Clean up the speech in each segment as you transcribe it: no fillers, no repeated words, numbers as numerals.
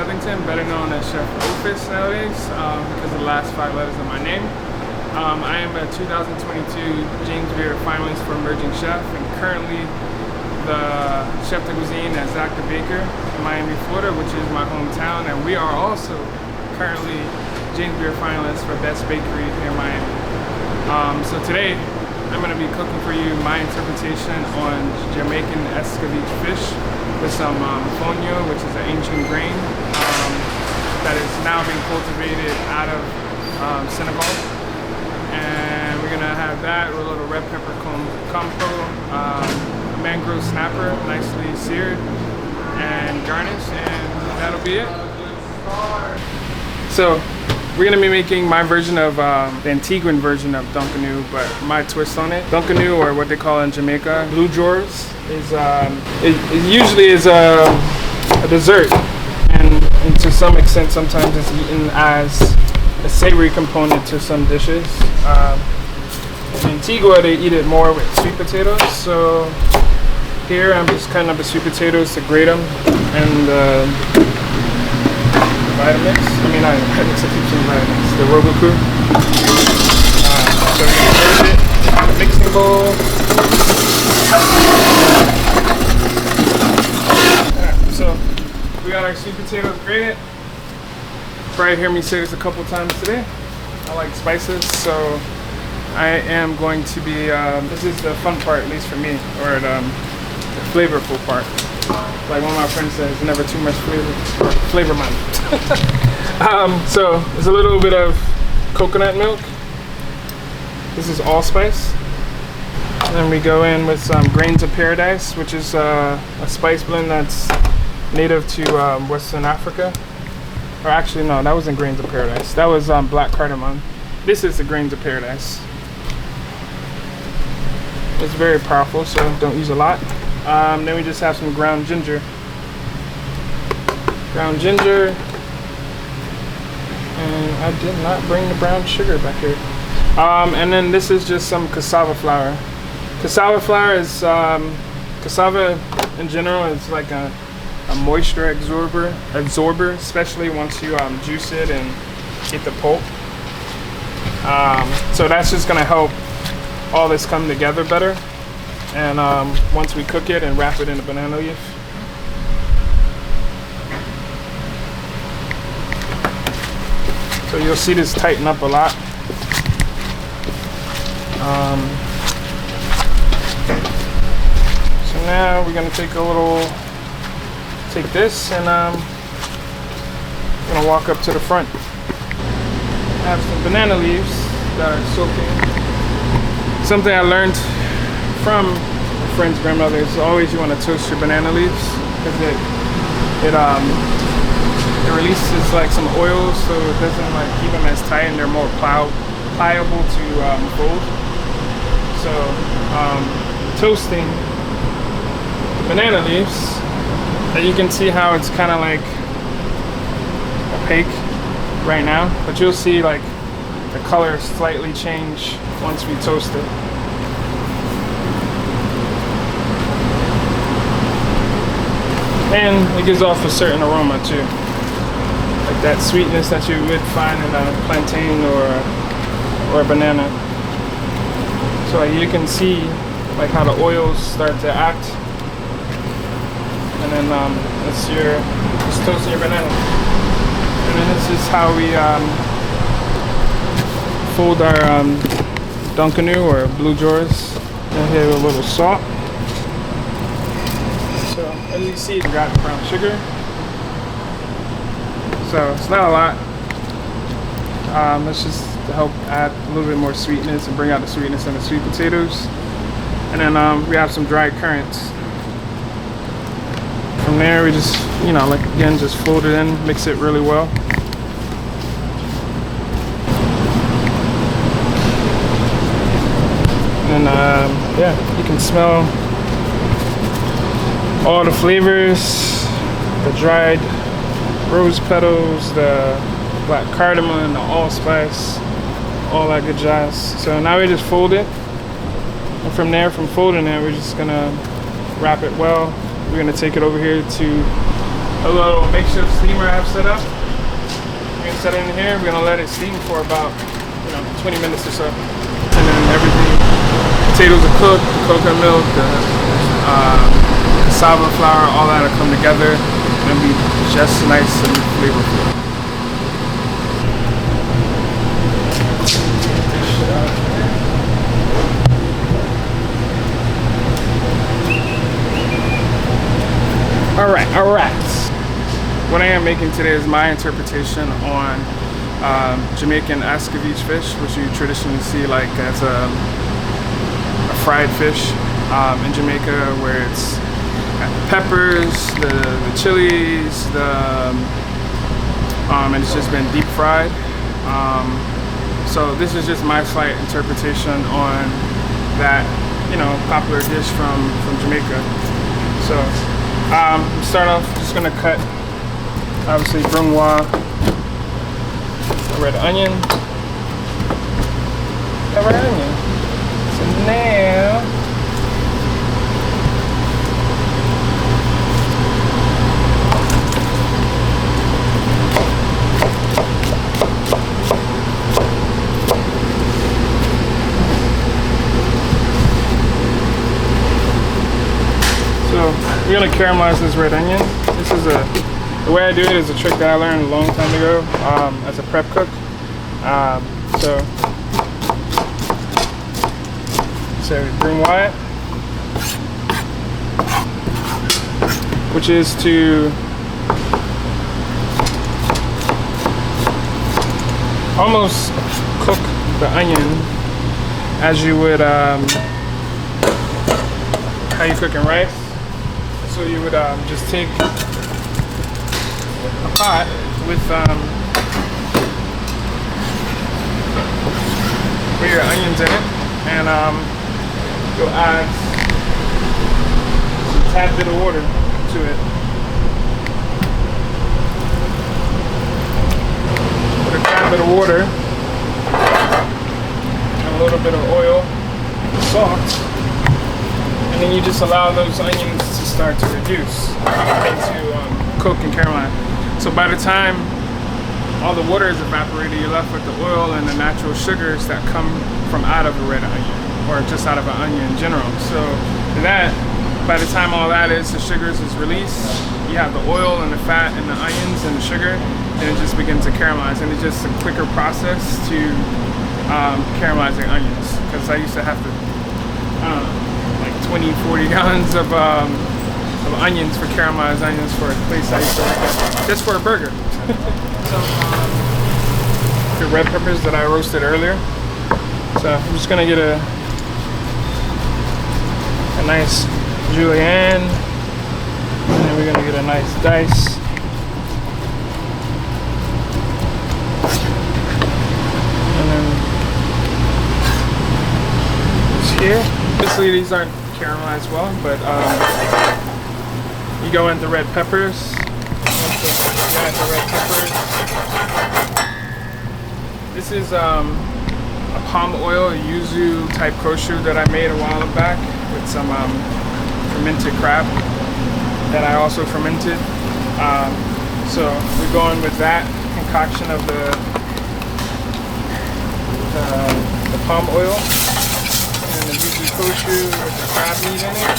Hetherington, better known as Chef Ophus nowadays because of the last 5 letters of my name. I am a 2022 James Beard finalist for Emerging Chef and currently the chef de cuisine at Zach the Baker in Miami, Florida, which is my hometown, and we are also currently James Beard finalists for Best Bakery here in Miami. So today I'm going to be cooking for you my interpretation on Jamaican escovitch fish with some fonio, which is an ancient grain that is now being cultivated out of Senegal. And we're going to have that with a little red pepper compo, mangrove snapper, nicely seared and garnished, and that'll be it. So we're going to be making my version of the Antiguan version of Dunkanu, but my twist on it. Dunkanu, or what they call in Jamaica, blue drawers, is it usually is a dessert, and to some extent sometimes it's eaten as a savory component to some dishes. In Antigua they eat it more with sweet potatoes, so here I'm just cutting up the sweet potatoes to grate them, and Vitamix. I mean, I keep saying Vitamix. The Roboku. So we're gonna merge it in the mixing bowl. Alright, so we got our sweet potatoes grated. You probably hear me say this a couple times today. I like spices, so I am going to be. This is the fun part, at least for me, or the flavorful part. Like one of my friends says, never too much flavor man. So there's a little bit of coconut milk. This is allspice. And then we go in with some grains of paradise, which is a spice blend that's native to Western Africa. Or actually, no, that wasn't grains of paradise. That was black cardamom. This is the grains of paradise. It's very powerful, so don't use a lot. Then we just have some ground ginger. And I did not bring the brown sugar back here. And then this is just some cassava flour. Cassava flour is, cassava in general is like a moisture absorber, especially once you juice it and get the pulp. So that's just gonna help all this come together better. And once we cook it and wrap it in a banana leaf. So you'll see this tighten up a lot. So now we're gonna take this and gonna walk up to the front. I have some banana leaves that are soaking. Something I learned from a friend's grandmother is always you want to toast your banana leaves because it releases like some oils, so it doesn't like keep them as tight, and they're more pliable to fold. So toasting banana leaves, and you can see how it's kind of like opaque right now, but you'll see like the color slightly change once we toast it. And it gives off a certain aroma too, like that sweetness that you would find in a plantain or a banana. So like, you can see like how the oils start to act, and then just toasting your banana. And then this is how we fold our Dunkanu or blue drawers. And here with a little salt. So as you see, we got brown sugar. So it's not a lot. It's just to help add a little bit more sweetness and bring out the sweetness in the sweet potatoes. And then we have some dried currants. From there, we just, like again, just fold it in, mix it really well. And yeah, you can smell all the flavors, the dried rose petals, the black cardamom, the allspice, all that good jazz. So now we just fold it, and from there, from folding it, we're just gonna wrap it well. We're gonna take it over here to a little makeshift steamer I have set up. We're gonna set it in here. We're gonna let it steam for about 20 minutes or so, and then everything. Potatoes are cooked, the coconut milk, the cassava flour, all that will come together and be just nice and flavorful. All right. What I am making today is my interpretation on Jamaican escovitch fish, which you traditionally see like as a fried fish in Jamaica, where it's peppers, the chilies, and it's just been deep fried. So this is just my slight interpretation on that, popular dish from Jamaica. So start off, just gonna cut, obviously, brunoise, red onion, So now, we're gonna caramelize this red onion. This is the way I do it is a trick that I learned a long time ago as a prep cook. So we brunoise it, which is to almost cook the onion as you would how you cooking rice. So you would just take a pot with your onions in it, and you'll add a tad bit of water to it. Put a tad bit of water, and a little bit of oil, salt, and then you just allow those onions to start to reduce and to cook and caramelize. So by the time all the water is evaporated, you're left with the oil and the natural sugars that come from out of a red onion, or just out of an onion in general. So that, by the time all that is, the sugars is released, you have the oil and the fat and the onions and the sugar, and it just begins to caramelize. And it's just a quicker process to caramelizing onions, because I used to have to, 20-40 gallons of onions for caramelized onions for a place I used to work at, just for a burger. The red peppers that I roasted earlier. So I'm just gonna get a nice julienne, and then we're gonna get a nice dice. And then it's here. Obviously these aren't caramelized well, but you go into red peppers. Once you add the red peppers, this is a palm oil yuzu type kosher that I made a while back with some fermented crab that I also fermented. So we're going with that concoction of the palm oil and the yuzu kosher with the crab meat in it.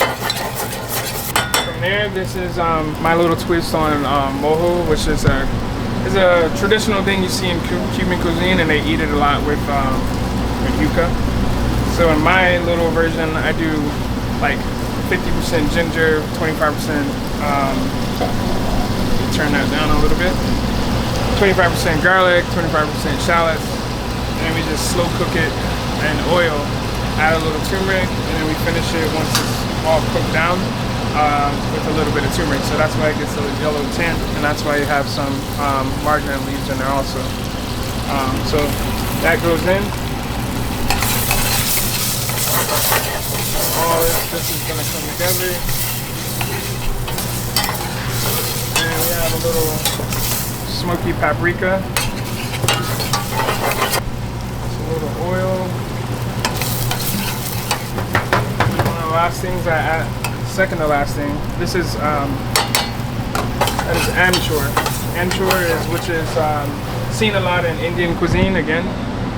From there, this is my little twist on mojo, which is a traditional thing you see in Cuban cuisine, and they eat it a lot with yuca. So in my little version, I do like 50% ginger, 25%, turn that down a little bit, 25% garlic, 25% shallots, and then we just slow cook it in oil, add a little turmeric, and then we finish it once it's all cooked down with a little bit of turmeric. So that's why it gets a yellow tint, and that's why you have some marjoram leaves in there also. So that goes in. All this is going to come together. And we have a little smoky paprika. Just a little oil. One of the last things I add, second to last thing, this is That is amchur. Amchur is, which is seen a lot in Indian cuisine. Again,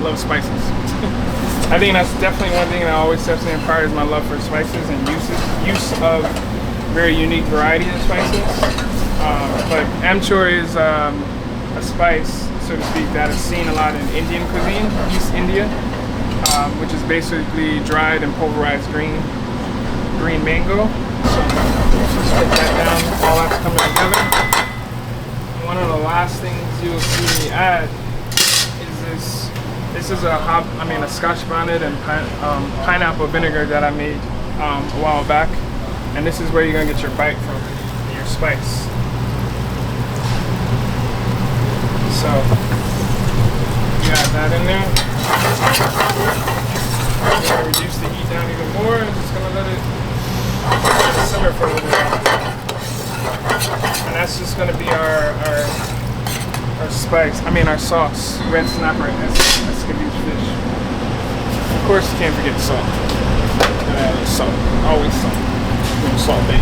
love spices. I think that's definitely one thing that always sets me apart is my love for spices and use of very unique variety of spices. But amchur is a spice, so to speak, that is seen a lot in Indian cuisine, East India, which is basically dried and pulverized green mango. So just put that down, all that's coming together. One of the last things you'll see me add is this. This is a Scotch bonnet and pineapple vinegar that I made a while back, and this is where you're gonna get your bite from, your spice. So you add that in there. I'm gonna reduce the heat down even more. I'm just gonna let it simmer for a little while, and that's just gonna be our spice. Our sauce, red snapper and escabeche fish. Of course, you can't forget salt. Salt, always salt. Salt bait.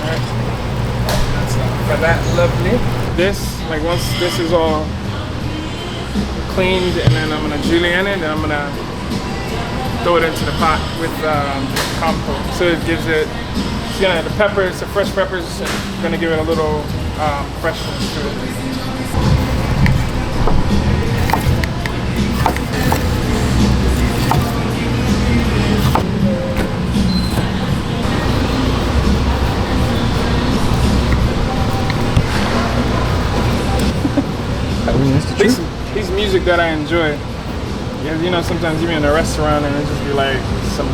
Alright, that's for that lovely. This, once this is all cleaned, and then I'm gonna julienne it, and I'm gonna throw it into the pot with compote. So it gives it, the peppers, the fresh peppers, gonna give it a little freshness to it. These music that I enjoy. Yeah, sometimes you're in a restaurant and it just be like some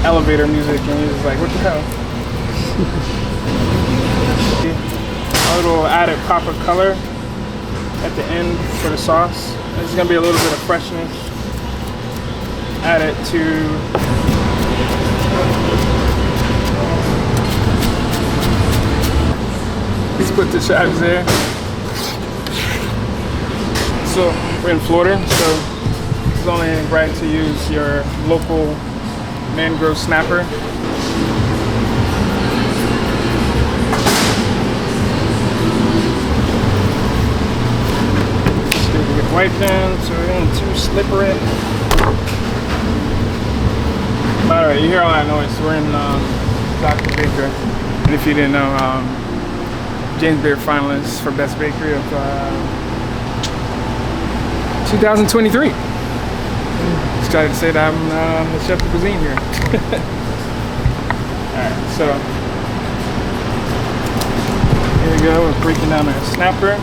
elevator music and you're just like, what the hell? A little added pop of color at the end for the sauce. There's gonna be a little bit of freshness added to let's put the chives there. So we're in Florida, so it's only right to use your local mangrove snapper. Just gonna get wiped down so it ain't too slippery. By the way, you hear all that noise. We're in Dr. Baker. And if you didn't know, James Beard finalist for Best Bakery of 2023. Excited to say that I'm the chef of cuisine here. Alright, so here we go. We're breaking down our snapper.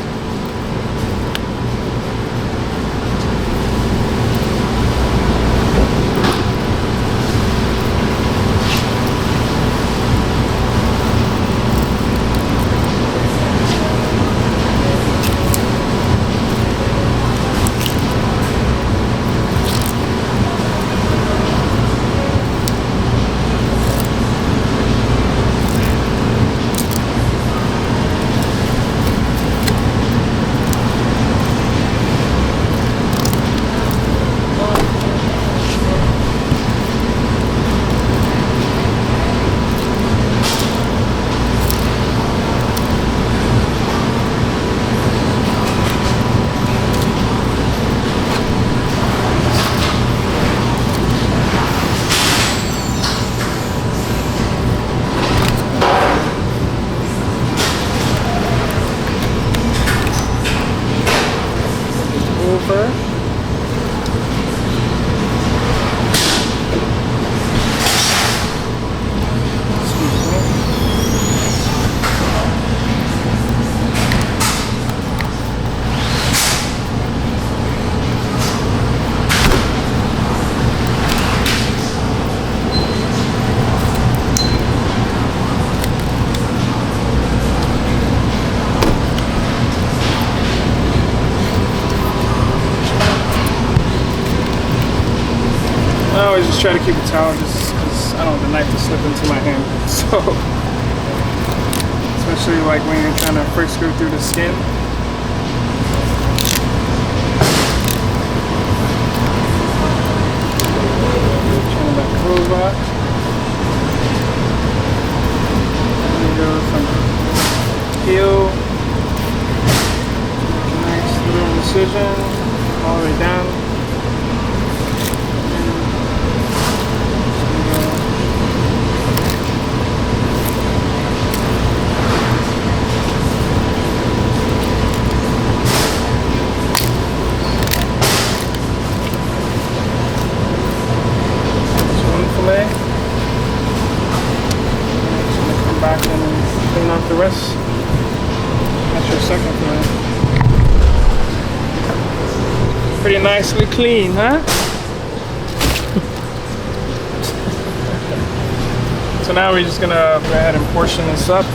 I always just try to keep a towel just because I don't want the knife to slip into my hand. So, especially like when you're trying to first go through the skin. Pretty nicely clean, huh? So now we're just gonna go ahead and portion this up.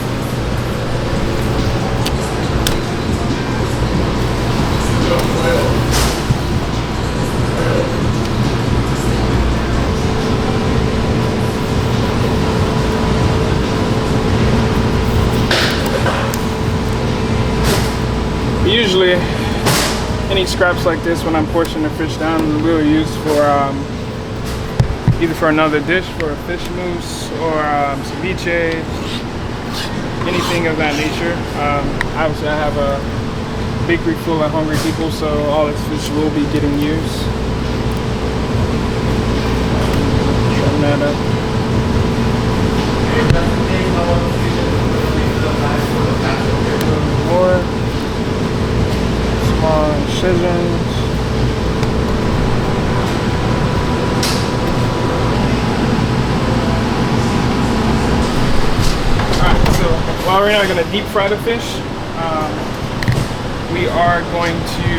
Usually, any scraps like this, when I'm portioning the fish down, we'll use for either for another dish, for a fish mousse or ceviche, anything of that nature. Obviously, I have a bakery full of hungry people, so all this fish will be getting used. Trim that up. More small incisions. Alright, so while we're not going to deep fry the fish, we are going to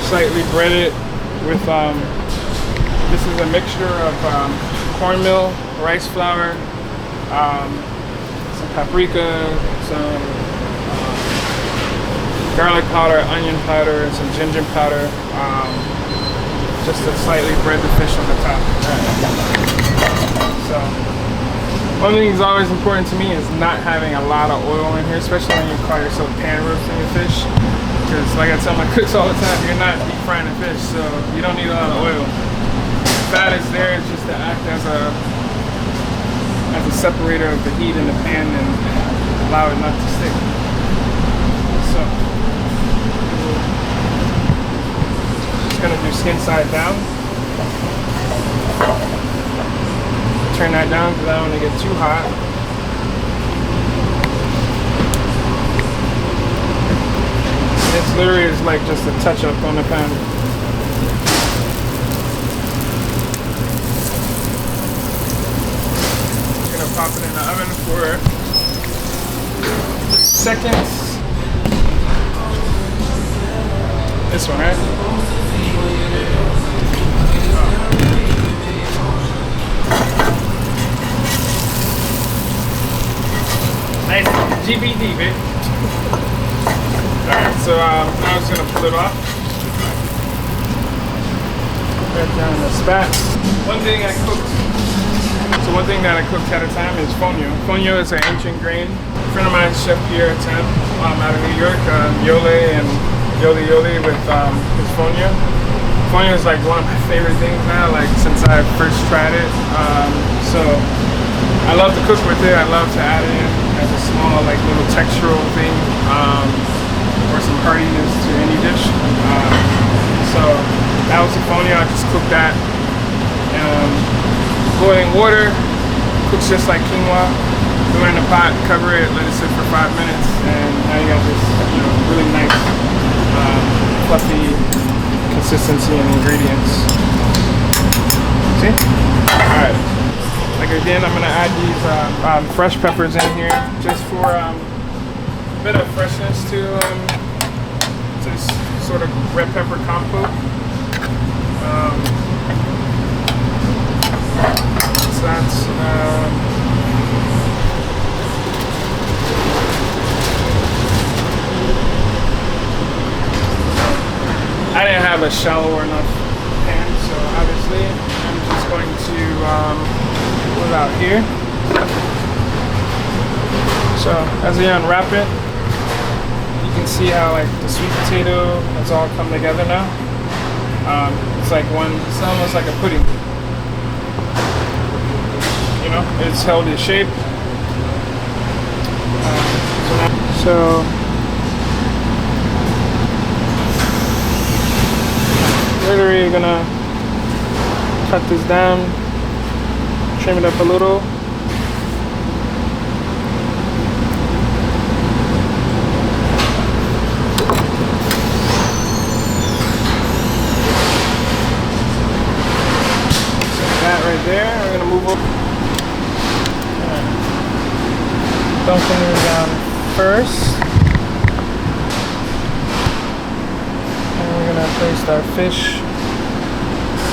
slightly bread it with, this is a mixture of cornmeal, rice flour, some paprika, some garlic powder, onion powder, and some ginger powder, just to slightly bread the fish on the top. So, one thing that's always important to me is not having a lot of oil in here, especially when you call yourself pan roasting your fish. Because like I tell my cooks all the time, you're not deep frying the fish, so you don't need a lot of oil. The fat is there just to act as a separator of the heat in the pan and allow it not to stick. So, just gonna do skin side down. Turn that down because I don't want to get too hot. This literally is like just a touch up on the pan. I'm gonna pop it in the oven for 30 seconds. This one, right? Nice GBD, babe. Alright, so now I'm just gonna pull it off. Right down the spat. One thing that I cooked at a time is fonio. Fonio is an ancient grain. A friend of mine, Chef Pierre out of New York, Yole and Yole with his fonio. Fonio is like one of my favorite things now, like since I first tried it. So I love to cook with it. I love to add it in as a small, like little textural thing, or some heartiness to any dish. So that was the fonio. I just cooked that. Boiling water, cooks just like quinoa. Throw it in the pot, cover it, let it sit for 5 minutes, and now you got this, really nice, fluffy consistency and ingredients. See? All right. Like again, I'm gonna add these fresh peppers in here just for a bit of freshness to this sort of red pepper compote. So that's I didn't have a shallow enough pan, so obviously I'm just going to pull it out here. So as we unwrap it, you can see how like the sweet potato has all come together now. It's like it's almost like a pudding. It's held its shape. So literally gonna cut this down, trim it up a little. That right there, we're gonna move over. Dunking it down first. gonna place our fish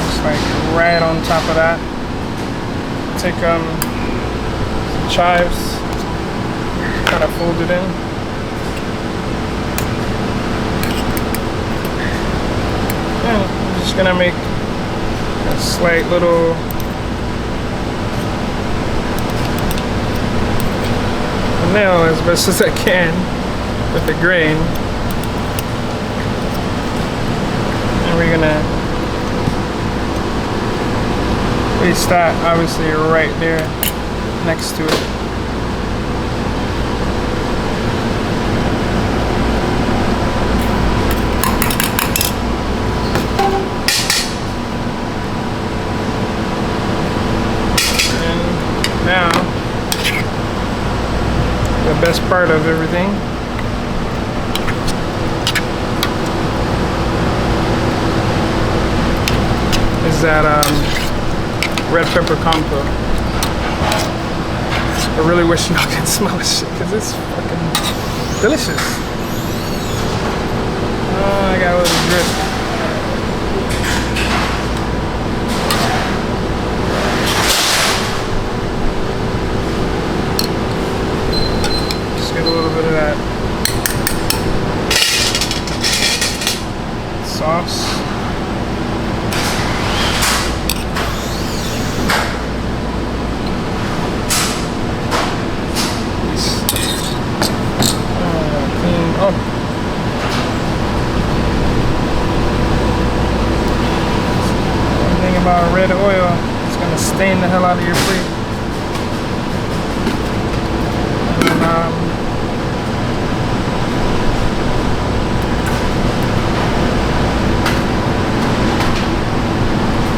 just like right on top of that. Take some chives, kind of fold it in. And I'm just gonna make a slight little nail as best as I can with the grain. And we're gonna place that obviously right there next to it. And now the best part of everything is that red pepper combo. I really wish y'all could smell this shit because it's fucking delicious. Oh, I got a little drip. Just get a little bit of that sauce. Oh. One thing about red oil, it's gonna stain the hell out of your plate. And then,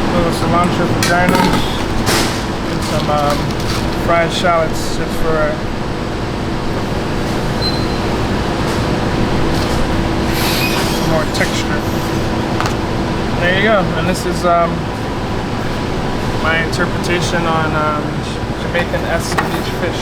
a little cilantro for garnish, and some fried shallots just for more texture. There you go. And this is my interpretation on Jamaican-esque beach fish.